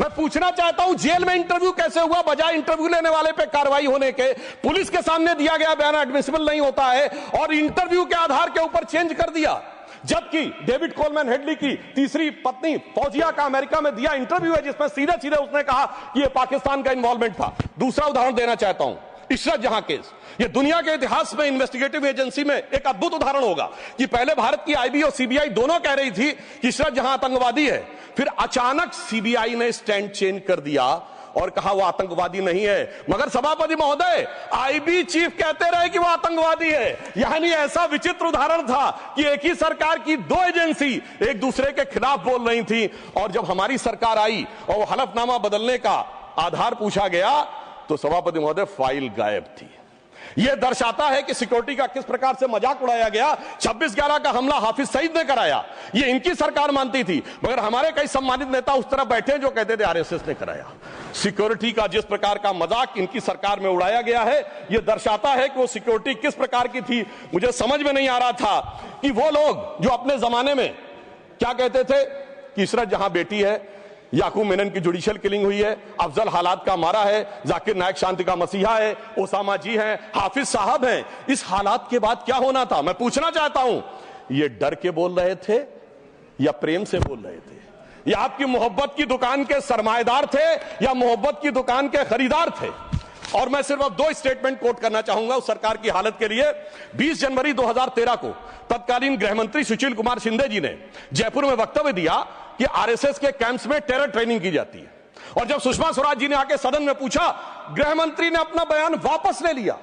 मैं पूछना चाहता हूं जेल में इंटरव्यू कैसे हुआ? बजाय इंटरव्यू लेने वाले पे कार्रवाई होने के पुलिस के सामने दिया गया बयान एडमिसिबल नहीं होता है और इंटरव्यू के आधार के ऊपर चेंज कर दिया। जबकि डेविड कोलमैन हेडली की तीसरी पत्नी फौजिया का अमेरिका में दिया इंटरव्यू है जिसमें सीधे सीधे उसने कहा कि यह पाकिस्तान का इन्वॉल्वमेंट था। दूसरा उदाहरण देना चाहता हूं, इशरत जहां केस। यह दुनिया के इतिहास में इन्वेस्टिगेटिव एजेंसी में एक अद्भुत उदाहरण होगा कि पहले भारत की आईबी और सीबीआई दोनों कह रही थी कि इशरत जहां आतंकवादी है, फिर अचानक सीबीआई ने स्टैंड चेंज कर दिया और कहा वो आतंकवादी नहीं है। मगर सभापति महोदय, आईबी चीफ कहते रहे कि वो आतंकवादी है। यानी ऐसा विचित्र उदाहरण था कि एक ही सरकार की 2 एजेंसी एक दूसरे के खिलाफ बोल रही थी। और जब हमारी सरकार आई और वो हलफनामा बदलने का आधार पूछा गया तो सभापति महोदय फाइल गायब थी। यह दर्शाता है कि सिक्योरिटी का किस प्रकार से मजाक उड़ाया गया। 26/11 का हमला हाफिज सईद ने कराया, यह इनकी सरकार मानती थी, मगर हमारे कई सम्मानित नेता उस तरफ बैठे जो कहते थे आरएसएस ने कराया। सिक्योरिटी का जिस प्रकार का मजाक इनकी सरकार में उड़ाया गया है, यह दर्शाता है कि वो सिक्योरिटी किस प्रकार की थी। मुझे समझ में नहीं आ रहा था कि वो लोग जो अपने जमाने में क्या कहते थे कि इशरत जहां बेटी है, याकूब मेनन की जुडिशियल किलिंग हुई है, अफजल हालात का मारा है, जाकिर नायक शांति का मसीहा है, ओसामा जी हैं, हाफिज साहब हैं, इस हालात के बाद क्या होना था? मैं पूछना चाहता हूं, ये डर के बोल रहे थे या प्रेम से बोल रहे थे? या आपकी मोहब्बत की दुकान के सरमाएदार थे या मोहब्बत की दुकान के खरीदार थे? और मैं सिर्फ अब 2 स्टेटमेंट कोट करना चाहूंगा उस सरकार की हालत के लिए। 20 जनवरी 2013 को तत्कालीन गृह मंत्री सुशील कुमार शिंदे जी ने जयपुर में वक्तव्य दिया कि आरएसएस के कैंप्स में टेरर ट्रेनिंग की जाती है, और जब सुषमा स्वराज जी ने आके सदन में पूछा, गृह मंत्री ने अपना बयान वापस ले लिया।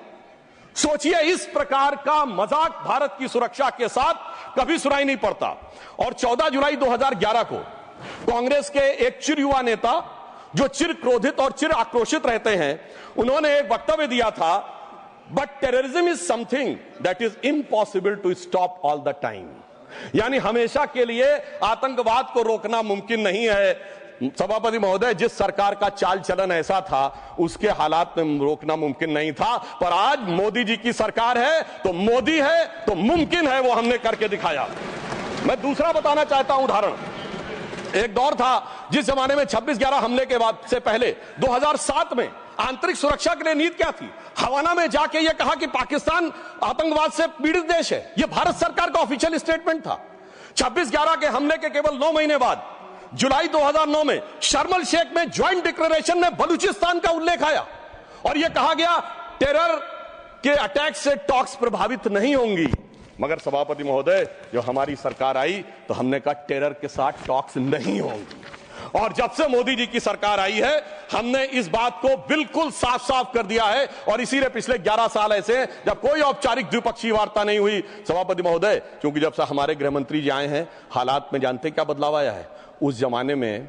सोचिए, इस प्रकार का मजाक भारत की सुरक्षा के साथ कभी सुनाई नहीं पड़ता। और 14 जुलाई 2011 को कांग्रेस के एक चिर युवा नेता जो चिर क्रोधित और चिर आक्रोशित रहते हैं, उन्होंने एक वक्तव्य दिया था, but terrorism is something that is impossible to stop all the time. यानी हमेशा के लिए आतंकवाद को रोकना मुमकिन नहीं है। सभापति महोदय, जिस सरकार का चाल चलन ऐसा था, उसके हालात में रोकना मुमकिन नहीं था, पर आज मोदी जी की सरकार है तो मोदी है तो मुमकिन है, वो हमने करके दिखाया। मैं दूसरा बताना चाहता हूं उदाहरण। एक दौर था जिस जमाने में 26/11 हमले के बाद से पहले 2007 में आंतरिक सुरक्षा के लिए नीति क्या थी? हवाना में जाके यह कहा कि पाकिस्तान आतंकवाद से पीड़ित देश है। यह भारत सरकार का ऑफिशियल स्टेटमेंट था। 26/11 के हमले के केवल 9 महीने बाद जुलाई 2009 में शर्म एल शेख में ज्वाइंट डिक्लेरेशन में बलूचिस्तान का उल्लेख आया और यह कहा गया टेरर के अटैक से टॉक्स प्रभावित नहीं होंगी। मगर सभापति महोदय, जो हमारी सरकार आई तो हमने कहा टेरर के साथ टॉक्स नहीं होंगी, और जब से मोदी जी की सरकार आई है हमने इस बात को बिल्कुल साफ साफ कर दिया है। और इसीलिए पिछले 11 साल ऐसे हैं जब कोई औपचारिक द्विपक्षीय वार्ता नहीं हुई। सभापति महोदय, क्योंकि जब से हमारे गृह मंत्री जी आए हैं, हालात में जानते क्या बदलाव आया है? उस जमाने में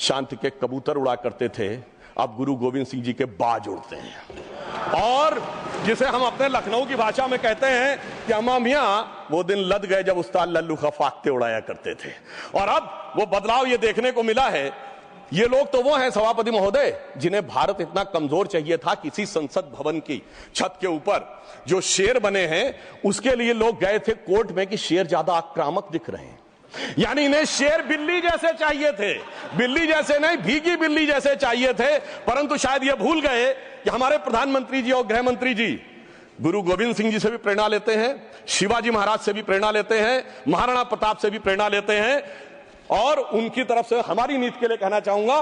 शांति के कबूतर उड़ा करते थे, अब गुरु गोविंद सिंह जी के बाज उड़ते हैं। और जिसे हम अपने लखनऊ की भाषा में कहते हैं कि अम्मा मियां वो दिन लद गए जब उस्ताद लल्लू खा फाख्ते उड़ाया करते थे। और अब वो बदलाव ये देखने को मिला है। ये लोग तो वो हैं सभापति महोदय जिन्हें भारत इतना कमजोर चाहिए था, किसी संसद भवन की छत के ऊपर जो शेर बने हैं उसके लिए लोग गए थे कोर्ट में कि शेर ज्यादा आक्रामक दिख रहे हैं। यानी इन्हें शेर बिल्ली जैसे चाहिए थे, बिल्ली जैसे नहीं, भीगी बिल्ली जैसे चाहिए थे। परंतु शायद ये भूल गए कि हमारे प्रधानमंत्री जी और गृह मंत्री जी गुरु गोविंद सिंह जी से भी प्रेरणा लेते हैं, शिवाजी महाराज से भी प्रेरणा लेते हैं, महाराणा प्रताप से भी प्रेरणा लेते हैं। और उनकी तरफ से हमारी नीति के लिए कहना चाहूंगा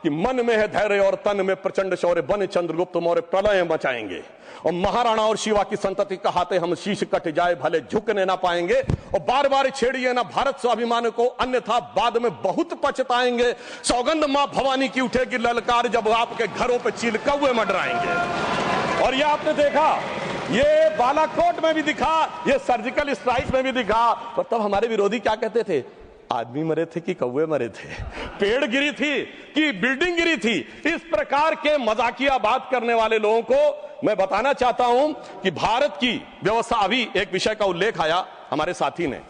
कि मन में है धैर्य और तन में प्रचंड शौर्य, बन चंद्रगुप्त मौर्य प्रलय मचाएंगे। और महाराणा और शिवा की संतति कहाते हम शीश कट जाए भले झुकने ना पाएंगे। और बार बार छेड़िए ना भारत स्वाभिमान को, अन्यथा बाद में बहुत पछताएंगे। सौगंध मां भवानी की उठेगी ललकार जब आपके घरों पे चील कौवे मंडराएंगे। और ये आपने देखा, ये बालाकोट में भी दिखा, ये सर्जिकल स्ट्राइक में भी दिखा। और तब हमारे विरोधी क्या कहते थे? आदमी मरे थे कि कौवे मरे थे, पेड़ गिरी थी कि बिल्डिंग गिरी थी। इस प्रकार के मजाकिया बात करने वाले लोगों को मैं बताना चाहता हूं कि भारत की व्यवस्था, अभी एक विषय का उल्लेख आया हमारे साथी ने,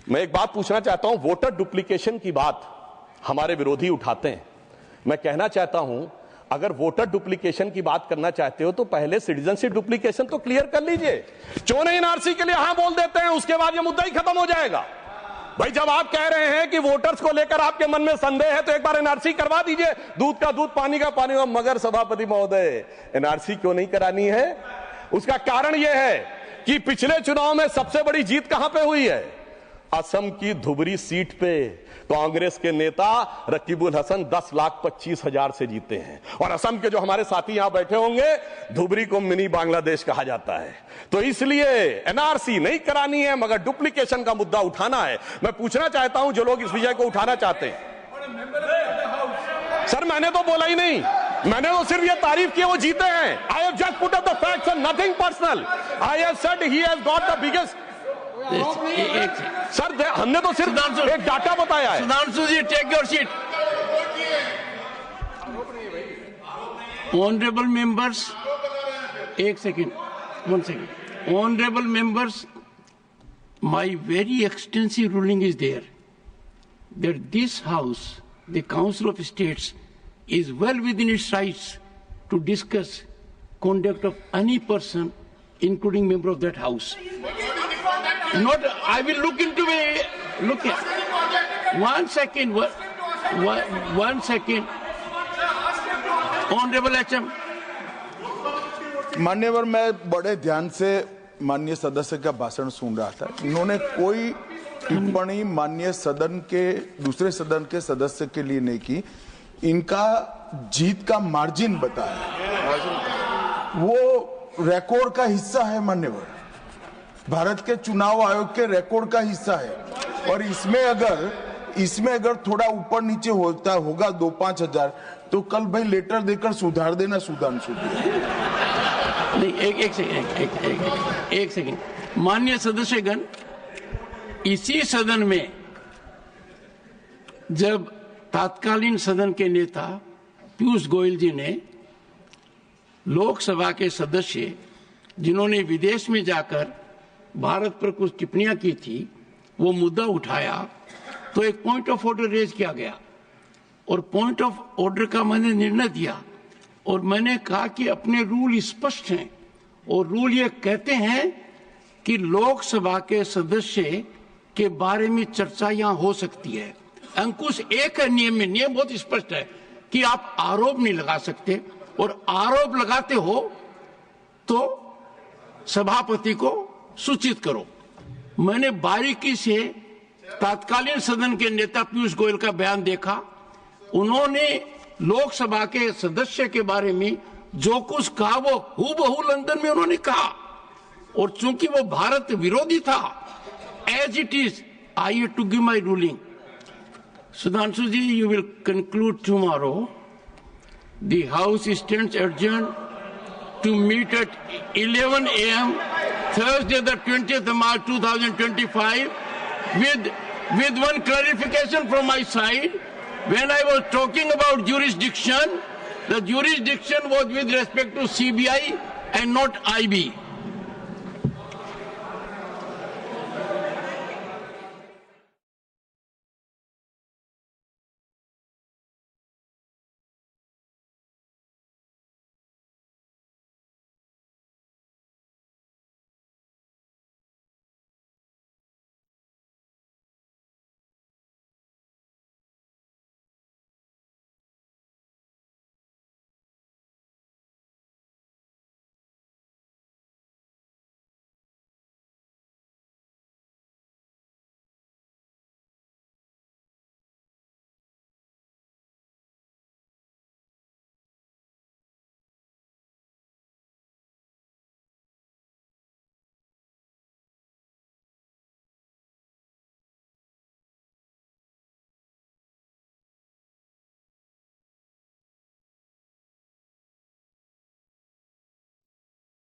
मैं एक बात पूछना चाहता हूं। वोटर डुप्लीकेशन की बात हमारे विरोधी उठाते हैं। मैं कहना चाहता हूं, अगर वोटर डुप्लीकेशन की बात करना चाहते हो तो पहले सिटीजनशिप डुप्लीकेशन तो क्लियर कर लीजिए। क्यों नहीं एनआरसी के लिए हां बोल देते हैं, उसके बाद यह मुद्दा ही खत्म हो जाएगा। भाई जब आप कह रहे हैं कि वोटर्स को लेकर आपके मन में संदेह है तो एक बार एनआरसी करवा दीजिए, दूध का दूध पानी का पानी। मगर सभापति महोदय, एनआरसी क्यों नहीं करानी है? उसका कारण यह है कि पिछले चुनाव में सबसे बड़ी जीत कहां पे हुई है? असम की धुबरी सीट पे कांग्रेस के नेता रकीबुल हसन 10,25,000 से जीते हैं। और असम के जो हमारे साथी यहां बैठे होंगे, धुबरी को मिनी बांग्लादेश कहा जाता है। तो इसलिए एनआरसी नहीं करानी है, मगर डुप्लीकेशन का मुद्दा उठाना है। मैं पूछना चाहता हूं जो लोग इस विषय को उठाना चाहते हैं। सर मैंने तो बोला ही नहीं, मैंने तो सिर्फ ये तारीफ की वो जीते हैं। I have just put up the facts and nothing personal. I have said he has got the biggest. Sir हमने तो सिर्फ एक डाटा बताया है। Sudhanshu ji, take your seat. Honorable members, एक second, 1 second. Honorable members, my very extensive ruling is there that this House, the Council of States, is well within its rights to discuss conduct of any person, including member of that House. Not, I will look into it. Look here. 1 second. 1 second. Honorable HM. मान्यवर, मैं बड़े ध्यान से माननीय सदस्य का भाषण सुन रहा था। इन्होंने कोई टिप्पणी माननीय सदन के दूसरे सदन के सदस्य के लिए नहीं की। इनका जीत का मार्जिन बताया, वो रिकॉर्ड का हिस्सा है मान्यवर, भारत के चुनाव आयोग के रिकॉर्ड का हिस्सा है। और इसमें अगर थोड़ा ऊपर नीचे होता होगा 2-5 हजार, तो कल भाई लेटर देकर सुधार देना सुधांशु। नहीं, एक सेकंड। माननीय सदस्यगण, इसी सदन में जब तत्कालीन सदन के नेता पीयूष गोयल जी ने लोकसभा के सदस्य जिन्होंने विदेश में जाकर भारत पर कुछ टिप्पणियां की थी, वो मुद्दा उठाया तो एक पॉइंट ऑफ ऑर्डर रेज किया गया और पॉइंट ऑफ ऑर्डर का मैंने निर्णय दिया और मैंने कहा कि अपने रूल स्पष्ट हैं और रूल ये कहते हैं कि लोकसभा के सदस्य के बारे में चर्चा यहां हो सकती है। अंकुश एक है नियम में, नियम बहुत स्पष्ट है कि आप आरोप नहीं लगा सकते और आरोप लगाते हो तो सभापति को सूचित करो। मैंने बारीकी से तत्कालीन सदन के नेता पीयूष गोयल का बयान देखा। उन्होंने लोकसभा के सदस्य के बारे में जो कुछ कहा वो हूबहू लंदन में उन्होंने कहा और चूंकि वो भारत विरोधी था, as it is I have to give my ruling. Sudhanshu ji, you will conclude tomorrow. The House stands adjourned to meet at 11 a.m. Thursday, the 20th of March 2025, with one clarification from my side. When I was talking about jurisdiction, the jurisdiction was with respect to CBI and not IB.